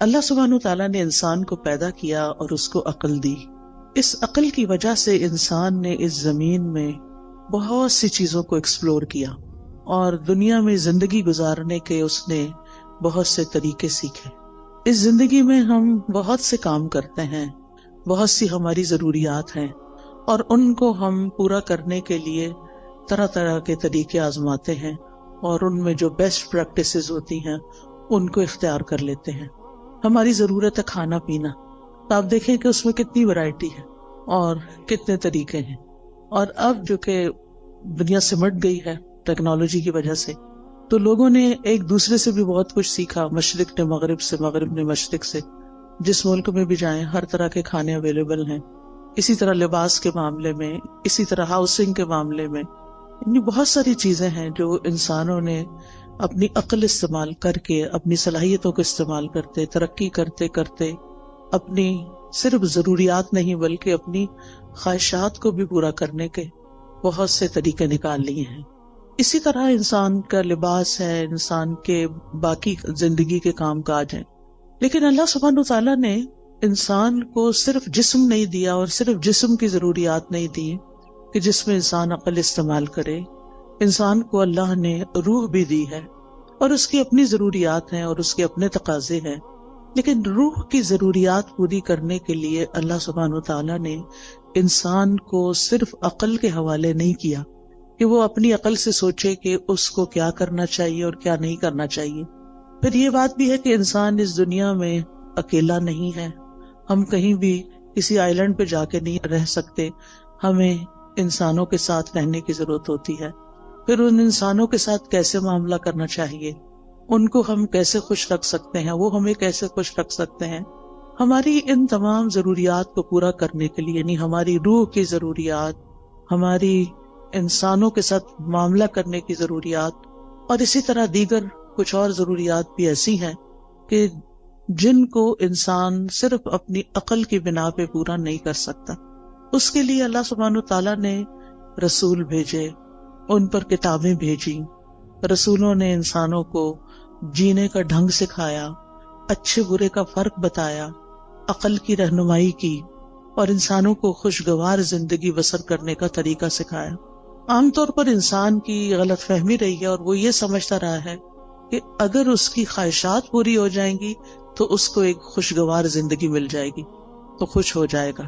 اللہ سبحانہ تعالیٰ نے انسان کو پیدا کیا اور اس کو عقل دی. اس عقل کی وجہ سے انسان نے اس زمین میں بہت سی چیزوں کو ایکسپلور کیا اور دنیا میں زندگی گزارنے کے اس نے بہت سے طریقے سیکھے. اس زندگی میں ہم بہت سے کام کرتے ہیں، بہت سی ہماری ضروریات ہیں، اور ان کو ہم پورا کرنے کے لیے طرح طرح کے طریقے آزماتے ہیں، اور ان میں جو بیسٹ پریکٹسز ہوتی ہیں ان کو اختیار کر لیتے ہیں. ہماری ضرورت ہے کھانا پینا، تو آپ دیکھیں کہ اس میں کتنی ورائٹی ہے اور کتنے طریقے ہیں. اور اب جو کہ دنیا سمٹ گئی ہے ٹیکنالوجی کی وجہ سے، تو لوگوں نے ایک دوسرے سے بھی بہت کچھ سیکھا، مشرق نے مغرب سے، مغرب نے مشرق سے. جس ملک میں بھی جائیں ہر طرح کے کھانے اویلیبل ہیں. اسی طرح لباس کے معاملے میں، اسی طرح ہاؤسنگ کے معاملے میں، یعنی بہت ساری چیزیں ہیں جو انسانوں نے اپنی عقل استعمال کر کے، اپنی صلاحیتوں کو استعمال کرتے، ترقی کرتے کرتے اپنی صرف ضروریات نہیں بلکہ اپنی خواہشات کو بھی پورا کرنے کے بہت سے طریقے نکال لیے ہیں. اسی طرح انسان کا لباس ہے، انسان کے باقی زندگی کے کام کاج ہیں. لیکن اللہ سبحانہ تعالیٰ نے انسان کو صرف جسم نہیں دیا اور صرف جسم کی ضروریات نہیں دی کہ جس میں انسان عقل استعمال کرے. انسان کو اللہ نے روح بھی دی ہے، اور اس کی اپنی ضروریات ہیں اور اس کے اپنے تقاضے ہیں. لیکن روح کی ضروریات پوری کرنے کے لیے اللہ سبحانہ تعالیٰ نے انسان کو صرف عقل کے حوالے نہیں کیا کہ وہ اپنی عقل سے سوچے کہ اس کو کیا کرنا چاہیے اور کیا نہیں کرنا چاہیے. پھر یہ بات بھی ہے کہ انسان اس دنیا میں اکیلا نہیں ہے. ہم کہیں بھی کسی آئی لینڈ پہ جا کے نہیں رہ سکتے، ہمیں انسانوں کے ساتھ رہنے کی ضرورت ہوتی ہے. پھر ان انسانوں کے ساتھ کیسے معاملہ کرنا چاہیے، ان کو ہم کیسے خوش رکھ سکتے ہیں، وہ ہمیں کیسے خوش رکھ سکتے ہیں. ہماری ان تمام ضروریات کو پورا کرنے کے لیے، یعنی ہماری روح کی ضروریات، ہماری انسانوں کے ساتھ معاملہ کرنے کی ضروریات، اور اسی طرح دیگر کچھ اور ضروریات بھی ایسی ہیں کہ جن کو انسان صرف اپنی عقل کی بنا پہ پورا نہیں کر سکتا. اس کے لیے اللہ سبحانہ تعالیٰ نے رسول بھیجے، ان پر کتابیں بھیجی. رسولوں نے انسانوں کو جینے کا ڈھنگ سکھایا، اچھے برے کا فرق بتایا، عقل کی رہنمائی کی، اور انسانوں کو خوشگوار زندگی بسر کرنے کا طریقہ سکھایا. عام طور پر انسان کی غلط فہمی رہی ہے، اور وہ یہ سمجھتا رہا ہے کہ اگر اس کی خواہشات پوری ہو جائیں گی تو اس کو ایک خوشگوار زندگی مل جائے گی، تو خوش ہو جائے گا.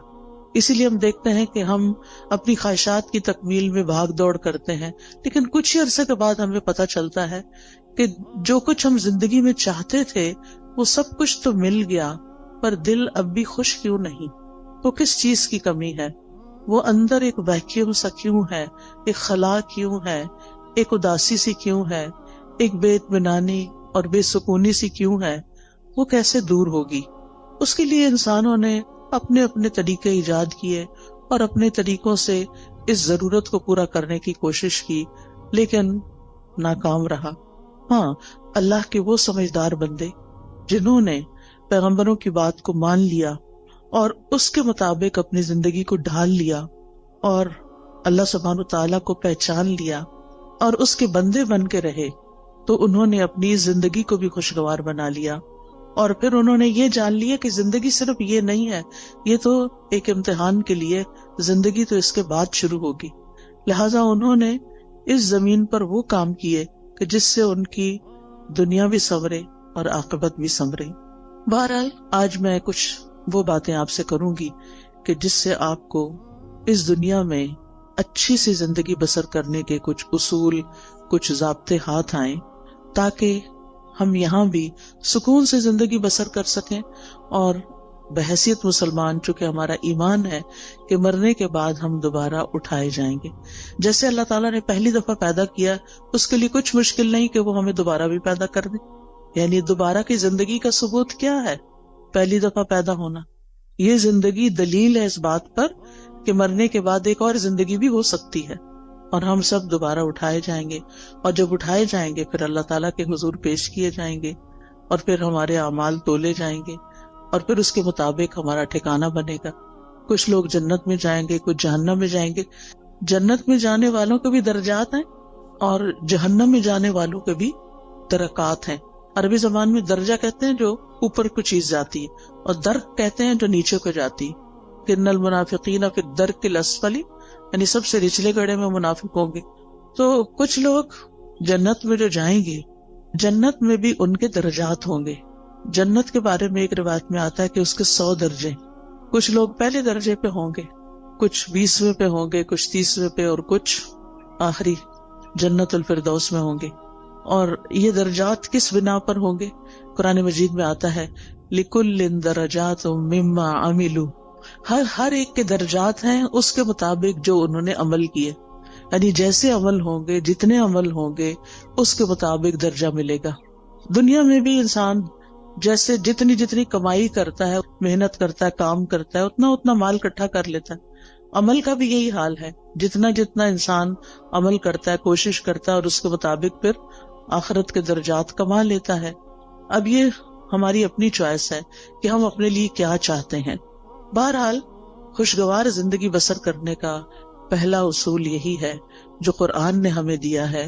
اسی لیے ہم دیکھتے ہیں کہ ہم اپنی خواہشات کی تکمیل میں بھاگ دوڑ کرتے ہیں، لیکن کچھ ہی عرصے کے بعد ہمیں پتہ چلتا ہے کہ جو کچھ ہم زندگی میں چاہتے تھے وہ سب کچھ تو مل گیا، پر دل اب بھی خوش کیوں نہیں؟ تو کس چیز کی کمی ہے؟ وہ اندر ایک ویکیوم سا کیوں ہے، ایک خلا کیوں ہے، ایک اداسی سی کیوں ہے، ایک بے اطمینانی اور بے سکونی سی کیوں ہے؟ وہ کیسے دور ہوگی؟ اس کے لیے انسانوں نے اپنے اپنے طریقے ایجاد کیے اور اپنے طریقوں سے اس ضرورت کو پورا کرنے کی کوشش کی، لیکن ناکام رہا. ہاں، اللہ کے وہ سمجھدار بندے جنہوں نے پیغمبروں کی بات کو مان لیا اور اس کے مطابق اپنی زندگی کو ڈھال لیا اور اللہ سبحانہ تعالیٰ کو پہچان لیا اور اس کے بندے بن کے رہے، تو انہوں نے اپنی زندگی کو بھی خوشگوار بنا لیا. اور پھر انہوں نے یہ جان لیا کہ زندگی صرف یہ نہیں ہے، یہ تو ایک امتحان کے لیے، زندگی تو اس کے بعد شروع ہوگی. لہٰذا انہوں نے اس زمین پر وہ کام کیے کہ جس سے ان کی دنیا بھی سنورے اور عاقبت بھی سنورے. بہرحال آج میں کچھ وہ باتیں آپ سے کروں گی کہ جس سے آپ کو اس دنیا میں اچھی سی زندگی بسر کرنے کے کچھ اصول، کچھ ضابطے ہاتھ آئیں، تاکہ ہم یہاں بھی سکون سے زندگی بسر کر سکیں، اور بحیثیت مسلمان چونکہ ہمارا ایمان ہے کہ مرنے کے بعد ہم دوبارہ اٹھائے جائیں گے. جیسے اللہ تعالیٰ نے پہلی دفعہ پیدا کیا، اس کے لیے کچھ مشکل نہیں کہ وہ ہمیں دوبارہ بھی پیدا کر دے. یعنی دوبارہ کی زندگی کا ثبوت کیا ہے؟ پہلی دفعہ پیدا ہونا. یہ زندگی دلیل ہے اس بات پر کہ مرنے کے بعد ایک اور زندگی بھی ہو سکتی ہے، اور ہم سب دوبارہ اٹھائے جائیں گے. اور جب اٹھائے جائیں گے پھر اللہ تعالیٰ کے حضور پیش کیے جائیں گے، اور پھر ہمارے اعمال تولے جائیں گے، اور پھر اس کے مطابق ہمارا ٹھکانہ بنے گا. کچھ لوگ جنت میں جائیں گے، کچھ جہنم میں جائیں گے. جنت میں جانے والوں کے بھی درجات ہیں اور جہنم میں جانے والوں کے بھی درکات ہیں. عربی زبان میں درجہ کہتے ہیں جو اوپر کو چیز جاتی ہے، اور درک کہتے ہیں جو نیچے کو جاتی ہے۔ ان المنافقین فی الدرک الاسفل، یعنی سب سے نچلے گڑھے میں منافق ہوں گے۔ تو کچھ لوگ جنت میں جو جائیں گے، جنت میں بھی ان کے درجات ہوں گے۔ جنت کے بارے میں ایک روایت میں آتا ہے کہ اس کے 100 درجے، کچھ لوگ پہلے درجے پہ ہوں گے، کچھ 20ویں پہ ہوں گے، کچھ 30ویں پہ، اور کچھ آخری جنت الفردوس میں ہوں گے۔ اور یہ درجات کس بنا پر ہوں گے؟ قرآن مجید میں آتا ہے لِكُلٍّ دَرَجَاتٌ مِّمَّا عَمِلُوا، ہر ایک کے درجات ہیں اس کے مطابق جو انہوں نے عمل کیے، یعنی جیسے عمل ہوں گے، جتنے عمل ہوں گے، اس کے مطابق درجہ ملے گا۔ دنیا میں بھی انسان جیسے جتنی کمائی کرتا ہے، محنت کرتا ہے، کام کرتا ہے، اتنا مال اکٹھا کر لیتا ہے۔ عمل کا بھی یہی حال ہے، جتنا انسان عمل کرتا ہے، کوشش کرتا ہے، اور اس کے مطابق پھر آخرت کے درجات کما لیتا ہے۔ اب یہ ہماری اپنی چوائس ہے کہ ہم اپنے لیے کیا چاہتے ہیں۔ بہرحال خوشگوار زندگی بسر کرنے کا پہلا اصول یہی ہے جو قرآن نے ہمیں دیا ہے